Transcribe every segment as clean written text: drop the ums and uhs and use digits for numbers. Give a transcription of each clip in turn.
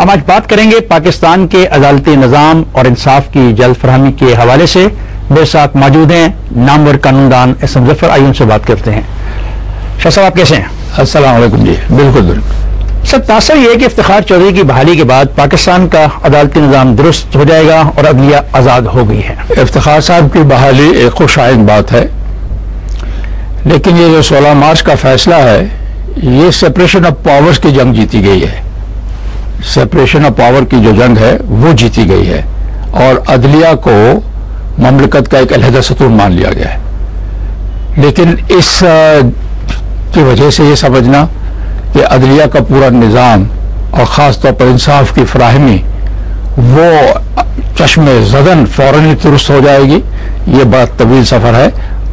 ہم آج بات کریں گے پاکستان کے عدالتی نظام اور انصاف کی جلد فراہمی کے حوالے سے. میرے ساتھ موجود ہیں نامور قانون دان ایس ایم ظفر. آئیے ان سے بات کرتے ہیں. شاہ صاحب آپ کیسے ہیں؟ السلام علیکم. جی بالکل. سر تاثر یہ ہے کہ افتخار چودھری کی بحالی کے بعد پاکستان کا عدالتی نظام درست ہو جائے گا اور عدلیہ آزاد ہو گئی ہے. افتخار صاحب کی بحالی ایک خوش آئند بات ہے، لیکن یہ جو 16 مارچ کا فیصلہ ہے یہ سپریشن آف پاورز کی جنگ جیتی گئی ہے. سپریشن آف پاور کی جو جنگ ہے وہ جیتی گئی ہے اور عدلیہ کو مملکت کا ایک علیحدہ ستون مان لیا گیا ہے. لیکن اس کی وجہ سے یہ سمجھنا کہ عدلیہ کا پورا نظام اور خاص طور پر انصاف کی فراہمی وہ چشم زدن فوراً درست ہو جائے گی، یہ بہت طویل سفر ہے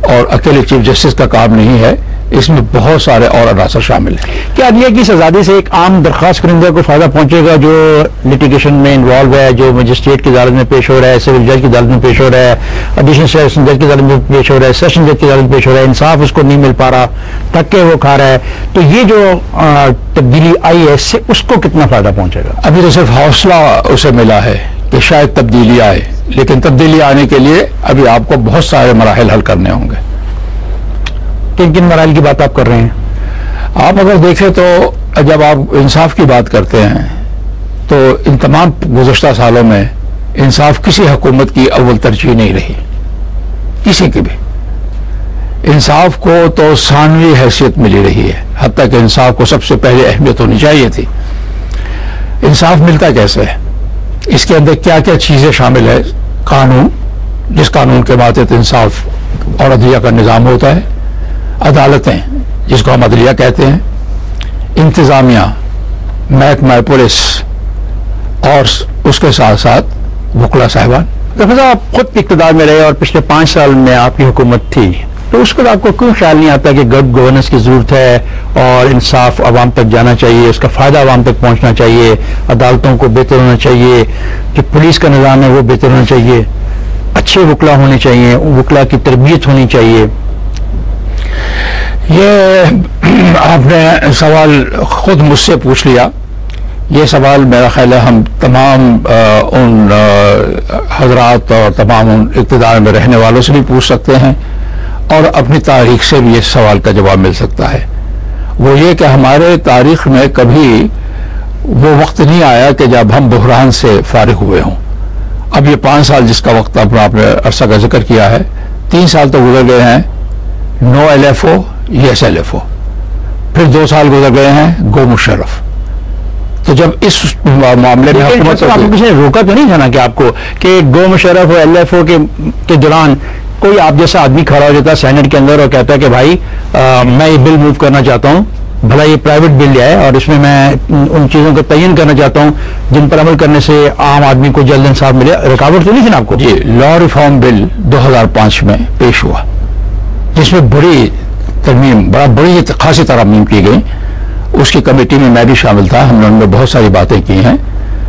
اور اکیلے چیف جسٹس کا کام نہیں ہے، اس میں بہت سارے اور عناصر شامل ہیں. کیا عدلیہ کی آزادی سے ایک عام درخواست کنندہ کو فائدہ پہنچے گا جو لٹیگیشن میں انوالو ہے، جو مجسٹریٹ کی عدالت میں پیش ہو رہا ہے، سول جج کی عدالت میں پیش ہو رہا ہے، ایڈیشنل سیشن جج کی عدالت میں پیش ہو رہا ہے، سیشن جج کی عدالت میں پیش ہو رہا ہے، انصاف اس کو نہیں مل پا رہا، دھکے وہ کھا رہا ہے، تو یہ جو تبدیلی آئی ہے اس سے اس کو کتنا فائدہ پہنچے گا؟ ابھی تو صرف حوصلہ اسے ملا ہے کہ شاید تبدیلی آئے، لیکن تبدیلی آنے کے لیے ابھی آپ کو بہت سارے مراحل حل کرنے ہوں گے. کن کن مراحل کی بات آپ کر رہے ہیں؟ آپ اگر دیکھیں تو جب آپ انصاف کی بات کرتے ہیں تو ان تمام گزشتہ سالوں میں انصاف کسی حکومت کی اول ترجیح نہیں رہی، کسی کی بھی. انصاف کو تو ثانوی حیثیت ملی رہی ہے، حتیٰ کہ انصاف کو سب سے پہلے اہمیت ہونی چاہیے تھی. انصاف ملتا کیسے ہے؟ اس کے اندر کیا کیا چیزیں شامل ہے؟ قانون، جس قانون کے ماتحت انصاف اور عدلیہ کا نظام ہوتا ہے، عدالتیں جس کو ہم عدلیہ کہتے ہیں، انتظامیہ، محکمہ پولیس، اور اس کے ساتھ ساتھ وکلا صاحبان. ظفر صاحب آپ خود اقتدار میں رہے اور پچھلے 5 سال میں آپ کی حکومت تھی، تو اس وقت آپ کو کیوں خیال نہیں آتا کہ گڈ گورننس کی ضرورت ہے اور انصاف عوام تک جانا چاہیے، اس کا فائدہ عوام تک پہنچنا چاہیے، عدالتوں کو بہتر ہونا چاہیے، جو پولیس کا نظام ہے وہ بہتر ہونا چاہیے، اچھے وکلا ہونے چاہیے، وکلا کی تربیت ہونی چاہیے؟ یہ آپ نے سوال خود مجھ سے پوچھ لیا. یہ سوال میرا خیال ہے ہم تمام ان حضرات اور تمام ان اقتدار میں رہنے والوں سے بھی پوچھ سکتے ہیں اور اپنی تاریخ سے بھی اس سوال کا جواب مل سکتا ہے. وہ یہ کہ ہمارے تاریخ میں کبھی وہ وقت نہیں آیا کہ جب ہم بحران سے فارغ ہوئے ہوں. اب یہ 5 سال جس کا وقت آپ نے عرصہ کا ذکر کیا ہے، 3 سال تو گزر گئے ہیں نو ایل ایف او یس ایل ایف او، پھر 2 سال گزر گئے ہیں گو مشرف. تو جب اس معاملے میں حکومت آپ کو کسی نے روکا تو نہیں تھا نا کہ آپ کو کہ گو مشرف اور ایل ایف او کے دوران کوئی آپ جیسا آدمی کھڑا ہو جاتا سینٹ کے اندر اور کہتا ہے کہ بھائی میں یہ بل موو کرنا چاہتا ہوں، بھلا یہ پرائیویٹ بل ہے اور اس میں ان چیزوں کا تعین کرنا چاہتا ہوں جن پر عمل کرنے سے عام آدمی کو جلد انصاف ملے، رکاوٹ تو نہیں تھی نا آپ کو؟ جی، لا ریفارم بل 2005 میں پیش ہوا جس میں بڑی خاصی ترامیم کی گئی. اس کی کمیٹی میں میں بھی شامل تھا، ہم نے ان میں بہت ساری باتیں کی ہیں،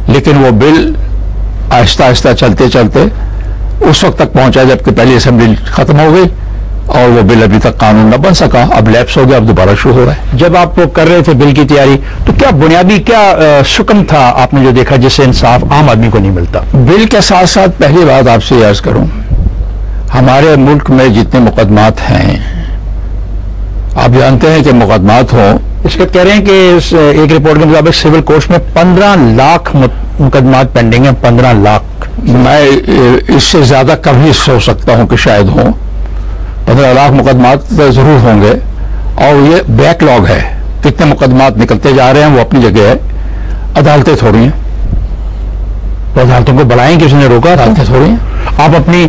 لیکن وہ بل آہستہ آہستہ چلتے چلتے اس وقت تک پہنچا جبکہ پہلی اسمبلی ختم ہو گئی اور وہ بل ابھی تک قانون نہ بن سکا. اب لیپس ہو گیا، اب دوبارہ شروع ہو رہا ہے. جب آپ وہ کر رہے تھے بل کی تیاری تو کیا بنیادی شکم تھا آپ نے جو دیکھا جس سے انصاف عام آدمی کو نہیں ملتا؟ بل کے ساتھ ساتھ پہلی بات آپ سے عرض کروں، ہمارے ملک میں جتنے مقدمات ہیں، آپ جانتے ہیں کہ مقدمات ہوں، اس وقت کہہ رہے ہیں کہ ایک رپورٹ کے مطابق سول کورٹس میں 15 لاکھ مقدمات پینڈنگ ہیں. 15 لاکھ. میں اس سے زیادہ کم ہی سوچ سکتا ہوں کہ شاید ہوں. 15 لاکھ مقدمات ضرور ہوں گے اور یہ بیک لاگ ہے. کتنے مقدمات نکلتے جا رہے ہیں وہ اپنی جگہ ہے، عدالتیں تھوڑی ہیں. عدالتوں کو بڑھائیں کسی نے روکا؟ عدالتیں تھوڑی ہیں. آپ اپنی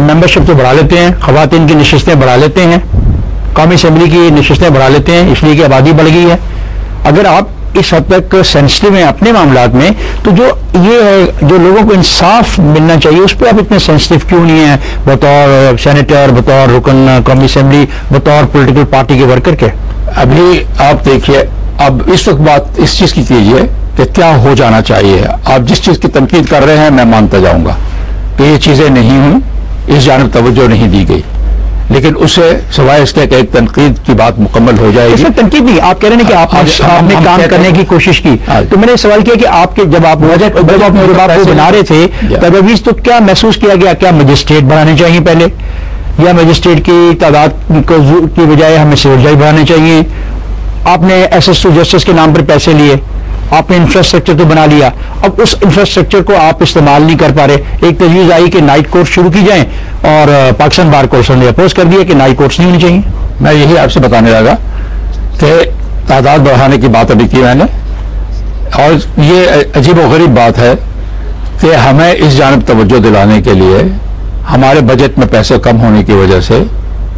ممبرشپ تو بڑھا لیتے ہیں، خواتین کی نشستیں بڑھا لیتے ہیں، قومی اسمبلی کی نشستیں بڑھا لیتے ہیں اس لیے کہ آبادی بڑھ گئی ہے. اگر آپ اس حد تک سینسٹیو ہیں اپنے معاملات میں تو جو یہ ہے جو لوگوں کو انصاف ملنا چاہیے اس پہ آپ اتنے سینسٹیو کیوں نہیں ہیں بطور سینیٹر، بطور رکن قومی اسمبلی، بطور پولیٹیکل پارٹی کے ورکر کے؟ ابھی آپ دیکھیے، اب اس وقت بات اس چیز کی کیجیے کہ کیا ہو جانا چاہیے. آپ جس چیز کی تنقید کر رہے ہیں میں مانتا جاؤں گا کہ یہ چیزیں نہیں ہوئی، اس جانب توجہ نہیں دی گئی. لیکن اس سے سوائے اس کے کہ ایک تنقید کی بات مکمل ہو جائے اس گی. میں تنقید نہیں، آپ کہہ رہے ہیں کہ آپ نے کام کرنے کی کوشش کی، تو میں نے سوال کیا کہ آپ کے جب آپ میرے باپ کو بنا رہے تھے تجاویز تو کیا محسوس کیا گیا؟ کیا مجسٹریٹ بنانے چاہیے پہلے، یا مجسٹریٹ کی تعداد کی بجائے ہمیں سول جج بنانے چاہیے؟ آپ نے ایس ایس ٹو جسٹس کے نام پر پیسے لیے، آپ نے انفراسٹرکچر تو بنا لیا، اب اس انفراسٹرکچر کو آپ استعمال نہیں کر پا رہے. ایک تجویز آئی کہ نائٹ کورس شروع کی جائیں، اور پاکستان بار کورسوں نے اپوز کر دیا کہ نائٹ کورس نہیں ہونی چاہیے. میں یہی آپ سے بتانے لگا کہ تعداد بڑھانے کی بات ابھی کی میں نے، اور یہ عجیب و غریب بات ہے کہ ہمیں اس جانب توجہ دلانے کے لیے ہمارے بجٹ میں پیسے کم ہونے کی وجہ سے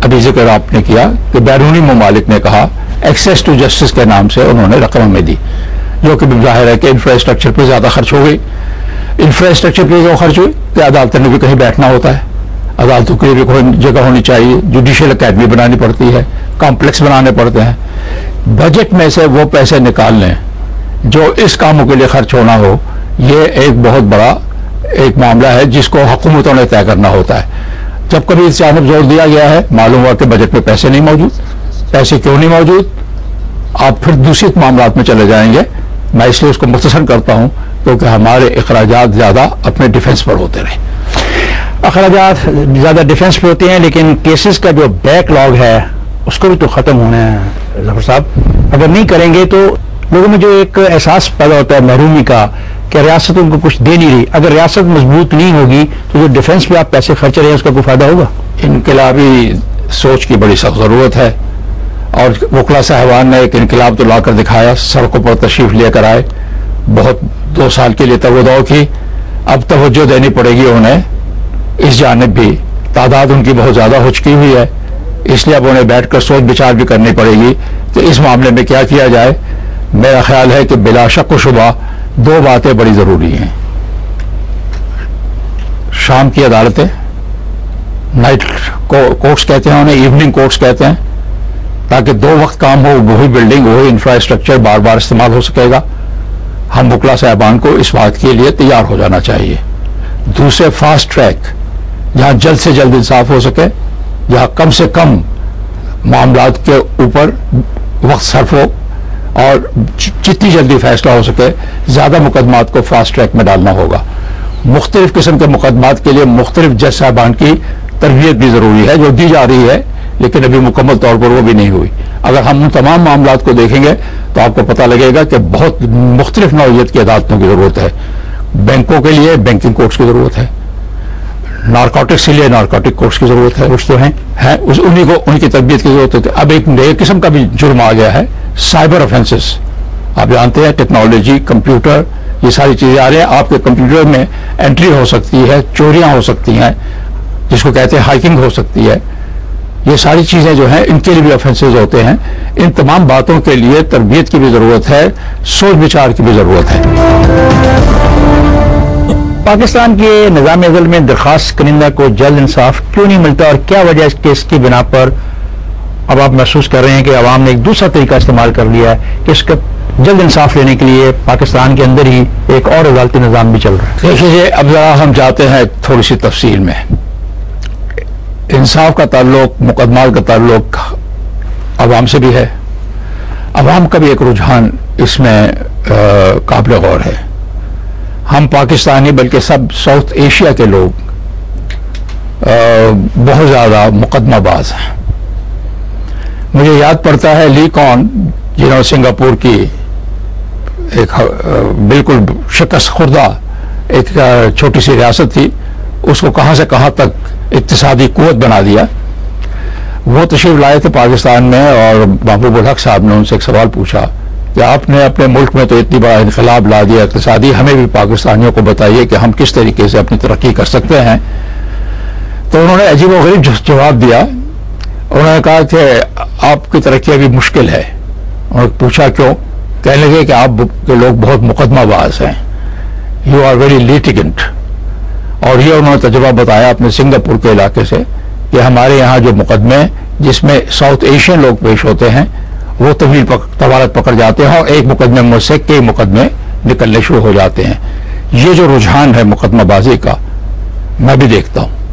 ابھی ذکر آپ نے کیا کہ بیرونی ممالک نے کہا ایکسیس ٹو جسٹس کے نام سے انہوں نے رقم ہمیں دی، جو کہ ظاہر ہے کہ انفراسٹرکچر پہ زیادہ خرچ ہو گئی. انفراسٹرکچر پہ جو خرچ ہوئی کہ عدالتوں نے بھی کہیں بیٹھنا ہوتا ہے، عدالتوں کے لیے بھی کوئی جگہ ہونی چاہیے، جوڈیشل اکیڈمی بنانی پڑتی ہے، کمپلیکس بنانے پڑتے ہیں. بجٹ میں سے وہ پیسے نکال لیں جو اس کاموں کے لیے خرچ ہونا ہو، یہ ایک بہت بڑا ایک معاملہ ہے جس کو حکومتوں نے طے کرنا ہوتا ہے. جب کبھی اس جانب زور دیا گیا ہے، معلوم ہوا کہ بجٹ میں پیسے نہیں موجود. پیسے کیوں نہیں موجود؟ آپ پھر دوسرے معاملات میں چلے جائیں گے. میں اس لیے اس کو مختصر کرتا ہوں کیونکہ ہمارے اخراجات زیادہ اپنے ڈیفنس پر ہوتے رہے. اخراجات زیادہ ڈیفنس پہ ہوتے ہیں، لیکن کیسز کا جو بیک لاگ ہے اس کو بھی تو ختم ہونا ہے ظفر صاحب. اگر نہیں کریں گے تو لوگوں میں جو ایک احساس پیدا ہوتا ہے محرومی کا کہ ریاست ان کو کچھ دے نہیں رہی، اگر ریاست مضبوط نہیں ہوگی تو جو ڈیفنس پہ آپ پیسے خرچ رہے ہیں اس کا کوئی فائدہ ہوگا؟ انقلابی سوچ کی بڑی سخت ضرورت ہے، اور وکلا صاحبان نے ایک انقلاب تو لا کر دکھایا، سڑکوں پر تشریف لے کر آئے، بہت 2 سال کے لیے تگودو کی. اب توجہ دینی پڑے گی انہیں اس جانب بھی. تعداد ان کی بہت زیادہ ہو چکی ہوئی ہے، اس لیے اب انہیں بیٹھ کر سوچ بچار بھی کرنی پڑے گی کہ اس معاملے میں کیا کیا جائے. میرا خیال ہے کہ بلا شک و شبہ 2 باتیں بڑی ضروری ہیں. شام کی عدالتیں، نائٹ کورٹس کہتے ہیں انہیں، ایوننگ کورٹس کہتے ہیں، تاکہ 2 وقت کام ہو، وہی بلڈنگ وہی انفراسٹرکچر بار بار استعمال ہو سکے گا. ہم وکلا صاحبان کو اس بات کے لیے تیار ہو جانا چاہیے. دوسرے فاسٹ ٹریک، جہاں جلد سے جلد انصاف ہو سکے، جہاں کم سے کم معاملات کے اوپر وقت صرف ہو، اور جتنی جلدی فیصلہ ہو سکے زیادہ مقدمات کو فاسٹ ٹریک میں ڈالنا ہوگا. مختلف قسم کے مقدمات کے لیے مختلف جج صاحبان کی تربیت بھی ضروری ہے، جو دی جا رہی ہے لیکن ابھی مکمل طور پر وہ بھی نہیں ہوئی. اگر ہم ان تمام معاملات کو دیکھیں گے تو آپ کو پتہ لگے گا کہ بہت مختلف نوعیت کی عدالتوں کی ضرورت ہے. بینکوں کے لیے بینکنگ کورٹس کی ضرورت ہے، نارکوٹکس کے لیے نارکوٹک کورٹس کی ضرورت ہے. کچھ تو ہیں ان کی تربیت کی ضرورت ہے. اب ایک نئے قسم کا بھی جرم آ گیا ہے، سائبر افینسز. آپ جانتے ہیں ٹیکنالوجی، کمپیوٹر، یہ ساری چیزیں آ رہی ہیں. آپ کے کمپیوٹر میں انٹری ہو سکتی ہے، چوریاں ہو سکتی ہیں، جس کو کہتے ہیں ہیکنگ ہو سکتی ہے. یہ ساری چیزیں جو ہیں ان کے لیے بھی افینسز ہوتے ہیں. ان تمام باتوں کے لیے تربیت کی بھی ضرورت ہے، سوچ بچار کی بھی ضرورت ہے. پاکستان کے نظام ازل میں درخواست کنندہ کو جلد انصاف کیوں نہیں ملتا، اور کیا وجہ اس کیس کی بنا پر اب آپ محسوس کر رہے ہیں کہ عوام نے ایک دوسرا طریقہ استعمال کر لیا ہے کہ اس کا جلد انصاف لینے کے لیے پاکستان کے اندر ہی ایک اور عدالتی نظام بھی چل رہا ہے؟ دیکھیے، اب ذرا ہم جاتے ہیں تھوڑی سی تفصیل میں. انصاف کا تعلق، مقدمات کا تعلق عوام سے بھی ہے. عوام کا بھی ایک رجحان اس میں قابل غور ہے. ہم پاکستانی بلکہ سب ساؤتھ ایشیا کے لوگ بہت زیادہ مقدمہ باز ہیں. مجھے یاد پڑتا ہے لی کون، جنہوں سنگاپور کی ایک بالکل شکست خوردہ ایک چھوٹی سی ریاست تھی، اس کو کہاں سے کہاں تک اقتصادی قوت بنا دیا. وہ تشریف لائے تھے پاکستان میں، اور محبوب الحق صاحب نے ان سے ایک سوال پوچھا کہ آپ نے اپنے ملک میں تو اتنی بڑا انقلاب لا دیا اقتصادی، ہمیں بھی پاکستانیوں کو بتائیے کہ ہم کس طریقے سے اپنی ترقی کر سکتے ہیں. تو انہوں نے عجیب و غریب جواب دیا. انہوں نے کہا کہ آپ کی ترقی ابھی مشکل ہے. انہوں نے پوچھا کیوں؟ کہنے لگے کہ آپ کے لوگ بہت مقدمہ باز ہیں، یو آر ویری لیٹیگنٹ. اور یہ انہوں نے تجربہ بتایا اپنے سنگاپور کے علاقے سے کہ ہمارے یہاں جو مقدمے جس میں ساؤتھ ایشین لوگ پیش ہوتے ہیں وہ طویل طوالت پکڑ جاتے ہیں، اور ایک مقدمے میں سے کئی مقدمے نکلنے شروع ہو جاتے ہیں. یہ جو رجحان ہے مقدمہ بازی کا، میں بھی دیکھتا ہوں.